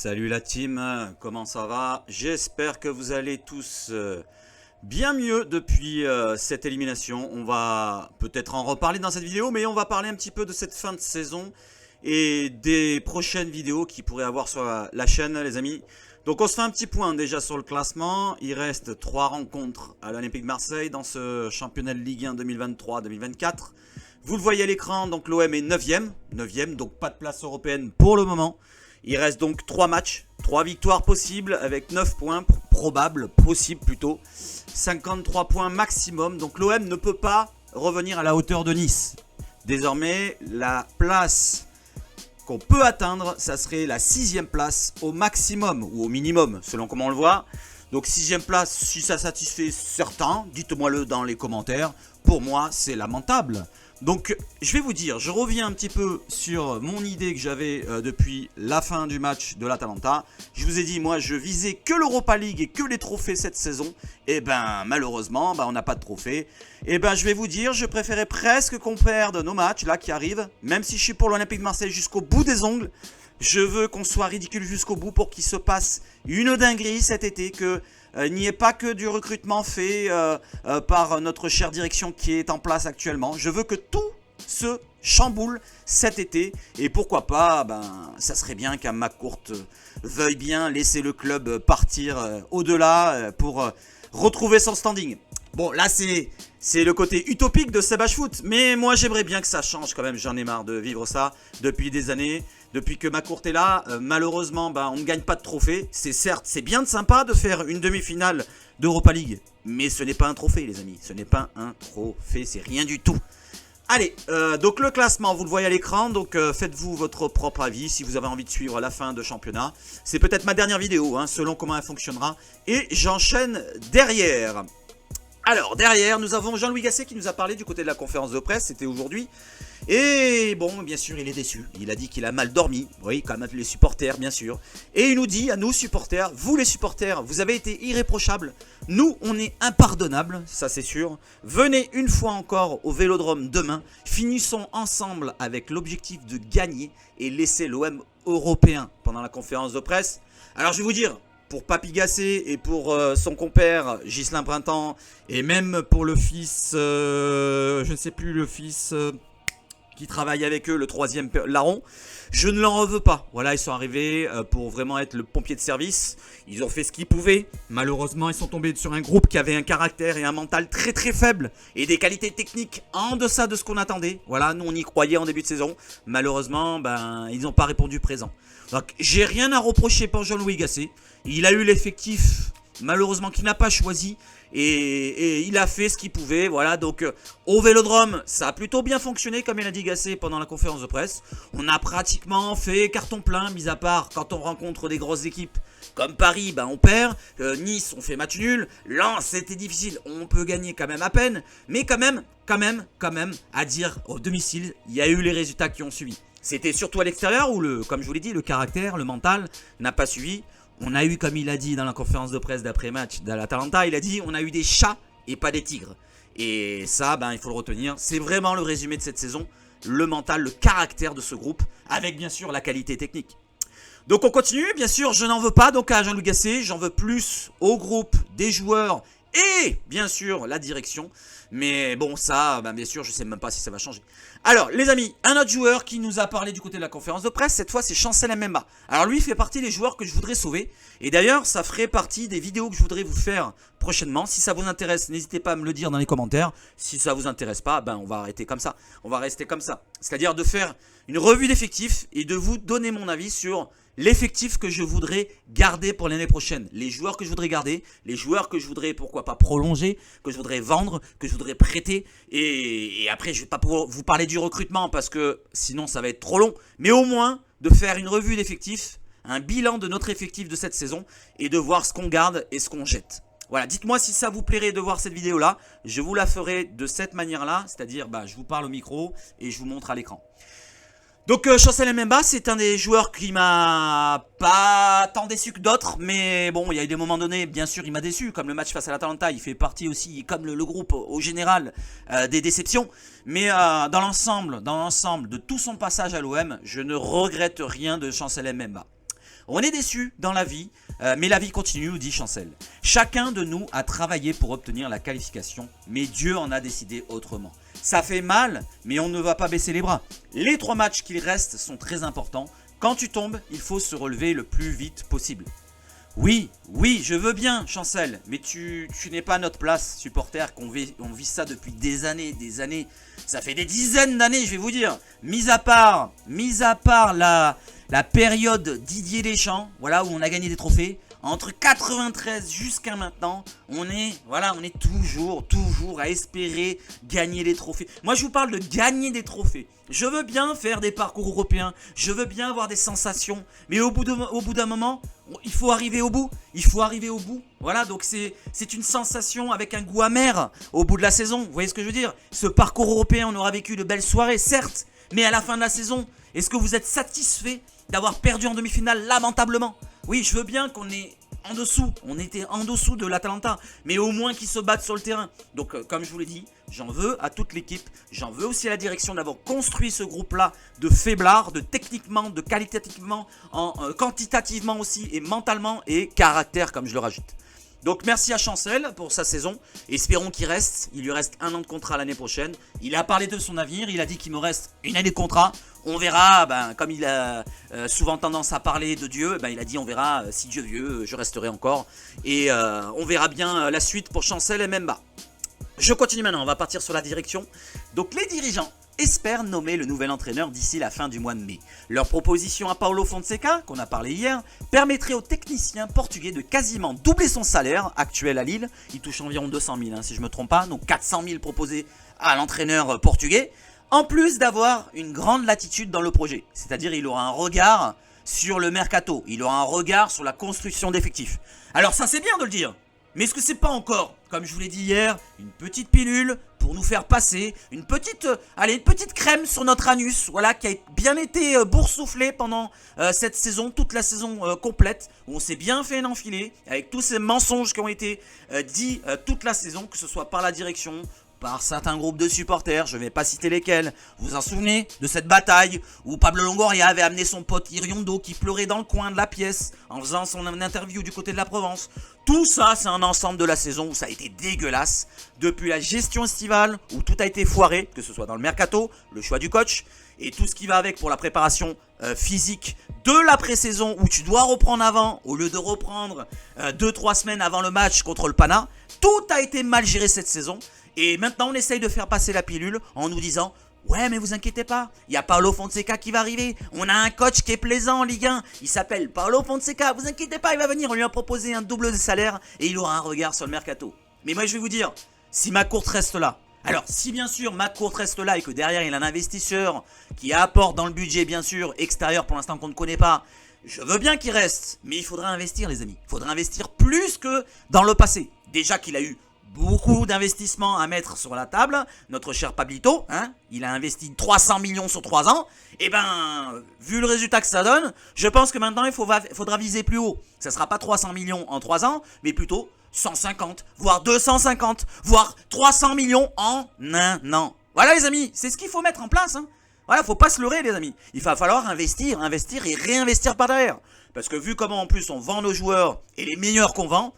Salut la team, comment ça va? J'espère que vous allez tous bien mieux depuis cette élimination. On va peut-être en reparler dans cette vidéo, mais on va parler un petit peu de cette fin de saison et des prochaines vidéos qui pourraient avoir sur la chaîne, les amis. Donc on se fait un petit point déjà sur le classement. Il reste 3 rencontres à l'Olympique de Marseille dans ce championnat de Ligue 1 2023-2024. Vous le voyez à l'écran, donc l'OM est 9ème, donc pas de place européenne pour le moment. Il reste donc 3 matchs, 3 victoires possibles avec 9 points probables, possibles plutôt. 53 points maximum, donc l'OM ne peut pas revenir à la hauteur de Nice. Désormais, la place qu'on peut atteindre, ça serait la 6ème place au maximum ou au minimum, selon comment on le voit. Donc 6ème place, si ça satisfait certains, dites-moi-le dans les commentaires. Pour moi, c'est lamentable. Donc je vais vous dire, je reviens un petit peu sur mon idée que j'avais depuis la fin du match de l'Atalanta. Je vous ai dit, moi je visais que l'Europa League et que les trophées cette saison. Et ben malheureusement, on n'a pas de trophée. Et ben je vais vous dire, je préférais presque qu'on perde nos matchs là qui arrivent. Même si je suis pour l'Olympique de Marseille jusqu'au bout des ongles. Je veux qu'on soit ridicule jusqu'au bout pour qu'il se passe une dinguerie cet été, que n'y ait pas que du recrutement fait par notre chère direction qui est en place actuellement. Je veux que tout se chamboule cet été et pourquoi pas, ça serait bien qu'un McCourt veuille bien laisser le club partir au-delà pour retrouver son standing. Bon, là c'est le côté utopique de Sebash Foot, mais moi j'aimerais bien que ça change quand même. J'en ai marre de vivre ça depuis des années. Depuis que McCourt est là, malheureusement, on ne gagne pas de trophée. C'est bien sympa de faire une demi-finale d'Europa League, mais ce n'est pas un trophée, les amis. Ce n'est pas un trophée, c'est rien du tout. Allez, donc le classement, vous le voyez à l'écran, donc faites-vous votre propre avis si vous avez envie de suivre la fin de championnat. C'est peut-être ma dernière vidéo, selon comment elle fonctionnera. Et j'enchaîne derrière. Alors, derrière, nous avons Jean-Louis Gasset qui nous a parlé du côté de la conférence de presse, c'était aujourd'hui. Et bon, bien sûr, il est déçu. Il a dit qu'il a mal dormi. Oui, comme les supporters, bien sûr. Et il nous dit, à nous supporters, vous les supporters, vous avez été irréprochables. Nous, on est impardonnables, ça c'est sûr. Venez une fois encore au Vélodrome demain. Finissons ensemble avec l'objectif de gagner et laisser l'OM européen pendant la conférence de presse. Alors, je vais vous dire, pour Papy Gasset et pour son compère Ghislain Printemps, et même pour le fils, je ne sais plus, le fils qui travaille avec eux, le 3e larron, je ne leur en veux pas. Voilà, ils sont arrivés pour vraiment être le pompier de service. Ils ont fait ce qu'ils pouvaient. Malheureusement, ils sont tombés sur un groupe qui avait un caractère et un mental très très faible et des qualités techniques en deçà de ce qu'on attendait. Voilà, nous on y croyait en début de saison. Malheureusement, ils n'ont pas répondu présent. Donc, j'ai rien à reprocher pour Jean-Louis Gasset. Il a eu l'effectif, malheureusement, qu'il n'a pas choisi. Et il a fait ce qu'il pouvait, voilà, donc au Vélodrome, ça a plutôt bien fonctionné comme il a dit Gasset pendant la conférence de presse. On a pratiquement fait carton plein, mis à part quand on rencontre des grosses équipes comme Paris, on perd, Nice, on fait match nul, Lens, c'était difficile, on peut gagner quand même à peine, mais quand même, à dire au domicile, il y a eu les résultats qui ont suivi. C'était surtout à l'extérieur où, comme je vous l'ai dit, le caractère, le mental n'a pas suivi. On a eu, comme il a dit dans la conférence de presse d'après-match de l'Atalanta, il a dit on a eu des chats et pas des tigres. Et ça, il faut le retenir. C'est vraiment le résumé de cette saison. Le mental, le caractère de ce groupe, avec bien sûr la qualité technique. Donc on continue, bien sûr, je n'en veux pas donc à Jean-Louis Gasset. J'en veux plus au groupe, des joueurs et bien sûr la direction. Mais bon, ça, bien sûr, je ne sais même pas si ça va changer. Alors, les amis, un autre joueur qui nous a parlé du côté de la conférence de presse, cette fois, c'est Chancel Mbemba. Alors, lui, il fait partie des joueurs que je voudrais sauver. Et d'ailleurs, ça ferait partie des vidéos que je voudrais vous faire prochainement. Si ça vous intéresse, n'hésitez pas à me le dire dans les commentaires. Si ça vous intéresse pas, on va arrêter comme ça. On va rester comme ça. C'est-à-dire de faire une revue d'effectifs et de vous donner mon avis sur l'effectif que je voudrais garder pour l'année prochaine. Les joueurs que je voudrais garder, les joueurs que je voudrais, pourquoi pas, prolonger, que je voudrais vendre, que je voudrais prêter. Et après, je ne vais pas pouvoir vous parler du recrutement parce que sinon ça va être trop long. Mais au moins, de faire une revue d'effectifs, un bilan de notre effectif de cette saison et de voir ce qu'on garde et ce qu'on jette. Voilà, dites-moi si ça vous plairait de voir cette vidéo-là. Je vous la ferai de cette manière-là, c'est-à-dire je vous parle au micro et je vous montre à l'écran. Donc Chancel Mbemba, c'est un des joueurs qui m'a pas tant déçu que d'autres, mais bon, il y a eu des moments donnés, bien sûr, il m'a déçu, comme le match face à l'Atalanta, il fait partie aussi, comme le groupe au général, des déceptions. Mais dans l'ensemble de tout son passage à l'OM, je ne regrette rien de Chancel Mbemba. On est déçu dans la vie, mais la vie continue, nous dit Chancel. Chacun de nous a travaillé pour obtenir la qualification, mais Dieu en a décidé autrement. Ça fait mal, mais on ne va pas baisser les bras. Les 3 matchs qu'il reste sont très importants. Quand tu tombes, il faut se relever le plus vite possible. Oui, je veux bien, Chancel, mais tu n'es pas à notre place, supporter, on vit ça depuis des années. Ça fait des dizaines d'années, je vais vous dire. Mis à part la période Didier Deschamps, voilà, où on a gagné des trophées, entre 93 jusqu'à maintenant, on est toujours à espérer gagner des trophées. Moi, je vous parle de gagner des trophées. Je veux bien faire des parcours européens, je veux bien avoir des sensations, mais au bout d'un moment, il faut arriver au bout. Voilà, donc c'est une sensation avec un goût amer au bout de la saison. Vous voyez ce que je veux dire? Ce parcours européen, on aura vécu de belles soirées, certes, mais à la fin de la saison, est-ce que vous êtes satisfait d'avoir perdu en demi-finale lamentablement? Oui, je veux bien qu'on est en dessous. On était en dessous de l'Atalanta, mais au moins qu'ils se battent sur le terrain. Donc, comme je vous l'ai dit, j'en veux à toute l'équipe. J'en veux aussi à la direction d'avoir construit ce groupe-là de faiblards, de techniquement, de qualitativement, quantitativement aussi, et mentalement, et caractère, comme je le rajoute. Donc merci à Chancel pour sa saison, espérons qu'il reste, il lui reste 1 an de contrat l'année prochaine, il a parlé de son avenir, il a dit qu'il me reste 1 année de contrat, on verra, comme il a souvent tendance à parler de Dieu, il a dit on verra, si Dieu veut, je resterai encore, et on verra bien la suite pour Chancel et Mbemba. Je continue maintenant, on va partir sur la direction. Donc les dirigeants espèrent nommer le nouvel entraîneur d'ici la fin du mois de mai. Leur proposition à Paulo Fonseca, qu'on a parlé hier, permettrait au technicien portugais de quasiment doubler son salaire actuel à Lille. Il touche environ 200 000 si je ne me trompe pas, donc 400 000 proposés à l'entraîneur portugais. En plus d'avoir une grande latitude dans le projet, c'est-à-dire il aura un regard sur le mercato, il aura un regard sur la construction d'effectifs. Alors ça c'est bien de le dire, mais est-ce que c'est pas encore, comme je vous l'ai dit hier, une petite pilule pour nous faire passer, une petite crème sur notre anus, voilà, qui a bien été boursouflée pendant cette saison, toute la saison complète, où on s'est bien fait enfiler, avec tous ces mensonges qui ont été dits toute la saison, que ce soit par la direction, par certains groupes de supporters, je ne vais pas citer lesquels. Vous vous en souvenez de cette bataille où Pablo Longoria avait amené son pote Iriondo qui pleurait dans le coin de la pièce en faisant son interview du côté de la Provence. Tout ça, c'est un ensemble de la saison où ça a été dégueulasse. Depuis la gestion estivale, où tout a été foiré, que ce soit dans le mercato, le choix du coach, et tout ce qui va avec pour la préparation physique de la pré-saison, où tu dois reprendre avant, au lieu de reprendre 2-3 semaines avant le match contre le Pana. Tout a été mal géré cette saison. Et maintenant, on essaye de faire passer la pilule en nous disant « Ouais, mais vous inquiétez pas, il y a Paulo Fonseca qui va arriver. On a un coach qui est plaisant en Ligue 1. Il s'appelle Paulo Fonseca. Vous inquiétez pas, il va venir. On lui a proposé un double de salaire et il aura un regard sur le mercato. » Mais moi, je vais vous dire, si McCourt reste là, alors si bien sûr McCourt reste là et que derrière, il a un investisseur qui apporte dans le budget, bien sûr, extérieur pour l'instant qu'on ne connaît pas, je veux bien qu'il reste. Mais il faudra investir, les amis. Il faudra investir plus que dans le passé. Déjà qu'il a eu beaucoup d'investissements à mettre sur la table. Notre cher Pablito, il a investi 300 millions sur 3 ans. Et vu le résultat que ça donne, je pense que maintenant il faudra viser plus haut. Ça ne sera pas 300 millions en 3 ans, mais plutôt 150, voire 250, voire 300 millions en 1 an. Voilà les amis, c'est ce qu'il faut mettre en place. Voilà, faut pas se leurrer les amis. Il va falloir investir et réinvestir par derrière. Parce que vu comment en plus on vend nos joueurs et les meilleurs qu'on vend,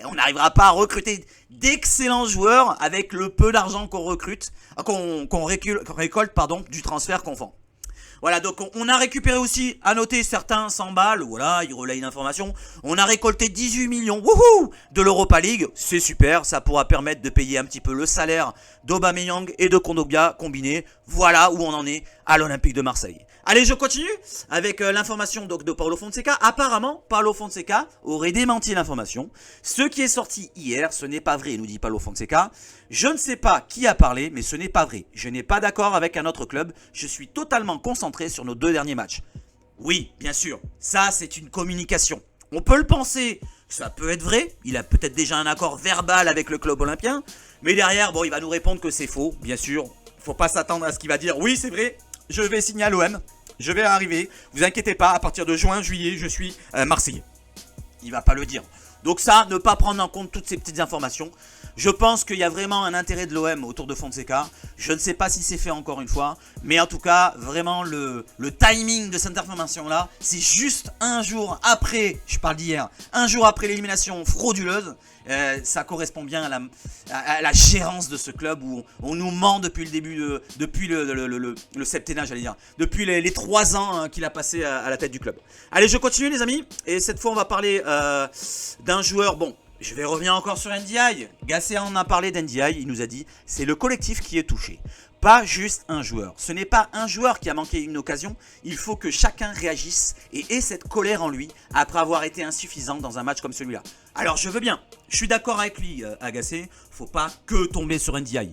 on n'arrivera pas à recruter d'excellents joueurs avec le peu d'argent qu'on recrute, qu'on récolte du transfert qu'on vend. Voilà, donc on a récupéré aussi, à noter, certains 100 balles, voilà, ils relayent une information. On a récolté 18 millions, wouhou, de l'Europa League, c'est super, ça pourra permettre de payer un petit peu le salaire d'Aubameyang et de Kondogbia combinés. Voilà où on en est à l'Olympique de Marseille. Allez, je continue avec l'information de Paulo Fonseca. Apparemment, Paulo Fonseca aurait démenti l'information. Ce qui est sorti hier, ce n'est pas vrai, nous dit Paulo Fonseca. Je ne sais pas qui a parlé, mais ce n'est pas vrai. Je n'ai pas d'accord avec un autre club. Je suis totalement concentré sur nos 2 derniers matchs. Oui, bien sûr, ça c'est une communication. On peut le penser, ça peut être vrai. Il a peut-être déjà un accord verbal avec le club olympien. Mais derrière, bon, il va nous répondre que c'est faux, bien sûr. Il ne faut pas s'attendre à ce qu'il va dire. Oui, c'est vrai. Je vais signer à l'OM, je vais arriver, vous inquiétez pas, à partir de juin, juillet, je suis Marseillais. Il va pas le dire. Donc ça, ne pas prendre en compte toutes ces petites informations. Je pense qu'il y a vraiment un intérêt de l'OM autour de Fonseca. Je ne sais pas si c'est fait encore une fois. Mais en tout cas, vraiment le timing de cette information-là, c'est juste un jour après, je parle d'hier, un jour après l'élimination frauduleuse. Ça correspond bien à la gérance de ce club où on nous ment depuis le début, depuis le septennat, j'allais dire. Depuis les 3 ans qu'il a passé à la tête du club. Allez, je continue les amis. Et cette fois, on va parler d'un joueur, bon... Je vais revenir encore sur NDI. Gasset en a parlé d'NDI, il nous a dit c'est le collectif qui est touché. Pas juste un joueur. Ce n'est pas un joueur qui a manqué une occasion. Il faut que chacun réagisse et ait cette colère en lui après avoir été insuffisant dans un match comme celui-là. Alors je veux bien, je suis d'accord avec lui Gasset, faut pas que tomber sur NDI.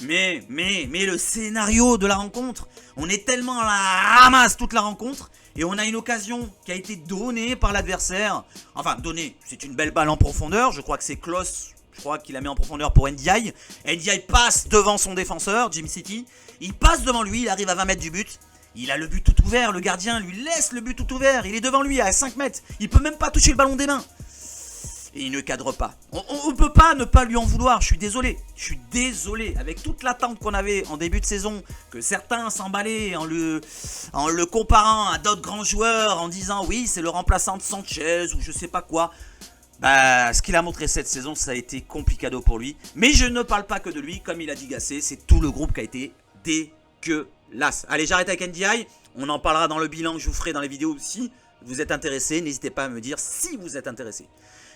Mais le scénario de la rencontre, on est tellement à la ramasse toute la rencontre et on a une occasion qui a été donnée par l'adversaire. Enfin, donnée, c'est une belle balle en profondeur. Je crois que c'est Klos, je crois qu'il la met en profondeur pour NDI. NDI passe devant son défenseur, Jim City. Il passe devant lui, il arrive à 20 mètres du but. Il a le but tout ouvert, le gardien lui laisse le but tout ouvert. Il est devant lui à 5 mètres, il peut même pas toucher le ballon des mains. Et il ne cadre pas. On ne peut pas ne pas lui en vouloir, je suis désolé. Je suis désolé. Avec toute l'attente qu'on avait en début de saison, que certains s'emballaient en le comparant à d'autres grands joueurs, en disant oui, c'est le remplaçant de Sanchez ou je sais pas quoi. Bah, ce qu'il a montré cette saison, ça a été complicado pour lui. Mais je ne parle pas que de lui, comme il a dit Gasset, c'est tout le groupe qui a été dégueulasse. Allez, j'arrête avec NDI. On en parlera dans le bilan que je vous ferai dans les vidéos si vous êtes intéressés. N'hésitez pas à me dire si vous êtes intéressés.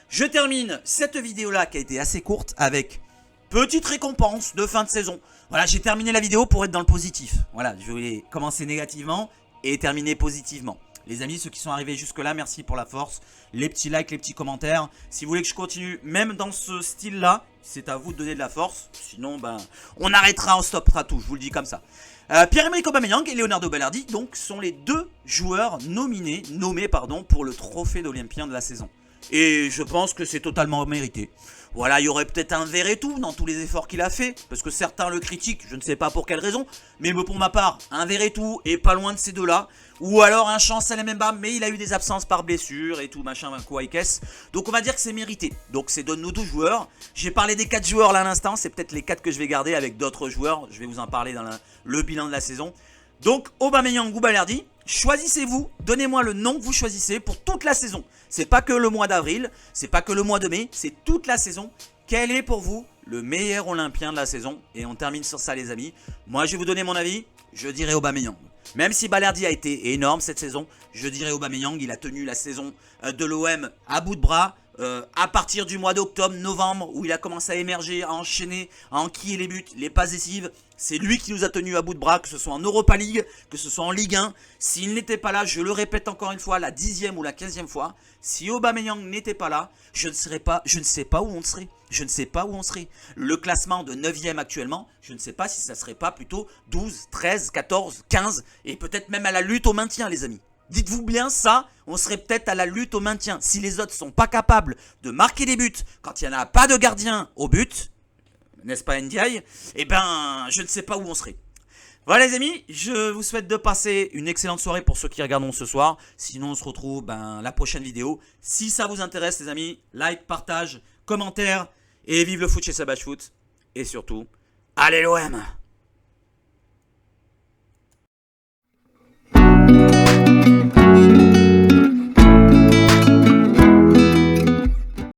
Je termine cette vidéo-là qui a été assez courte avec petite récompense de fin de saison. Voilà, j'ai terminé la vidéo pour être dans le positif. Voilà, je voulais commencer négativement et terminer positivement. Les amis, ceux qui sont arrivés jusque-là, merci pour la force. Les petits likes, les petits commentaires. Si vous voulez que je continue, même dans ce style-là, c'est à vous de donner de la force. Sinon, ben, on arrêtera, on stoppera tout, je vous le dis comme ça. Pierre-Emerick Aubameyang et Leonardo Balerdi, donc, sont les 2 joueurs nommés pour le trophée d'Olympien de la saison. Et je pense que c'est totalement mérité. Voilà, il y aurait peut-être un Verretou dans tous les efforts qu'il a fait, parce que certains le critiquent, je ne sais pas pour quelle raison, mais pour ma part, un Verretou est pas loin de ces deux-là, ou alors un Chancel Mbemba, mais il a eu des absences par blessure et tout, machin, quoi et qu'est-ce. Donc on va dire que c'est mérité. Donc c'est de nos 12 joueurs. J'ai parlé des 4 joueurs là à l'instant, c'est peut-être les 4 que je vais garder avec d'autres joueurs, je vais vous en parler dans le bilan de la saison. Donc Aubameyang ou Balerdi, choisissez-vous, donnez-moi le nom que vous choisissez pour toute la saison. C'est pas que le mois d'avril, c'est pas que le mois de mai, c'est toute la saison. Quel est pour vous le meilleur Olympien de la saison? Et on termine sur ça les amis. Moi je vais vous donner mon avis, je dirais Aubameyang. Même si Balerdi a été énorme cette saison, je dirais Aubameyang, il a tenu la saison de l'OM à bout de bras. À partir du mois d'octobre, novembre, où il a commencé à émerger, à enchaîner, à enquiller les buts, les passes décisives, c'est lui qui nous a tenus à bout de bras, que ce soit en Europa League, que ce soit en Ligue 1. S'il n'était pas là, je le répète encore une fois, la 10e ou la 15e fois, si Aubameyang n'était pas là, je ne sais pas où on serait. Je ne sais pas où on serait. Le classement de 9e actuellement, je ne sais pas si ça serait pas plutôt 12, 13, 14, 15 et peut-être même à la lutte au maintien les amis. Dites-vous bien ça, on serait peut-être à la lutte au maintien. Si les autres sont pas capables de marquer des buts quand il n'y en a pas de gardien au but, n'est-ce pas NDI? Eh ben, je ne sais pas où on serait. Voilà les amis, je vous souhaite de passer une excellente soirée pour ceux qui regardent ce soir. Sinon, on se retrouve la prochaine vidéo. Si ça vous intéresse les amis, like, partage, commentaire et vive le foot chez Sabach Foot. Et surtout, allez l'OM!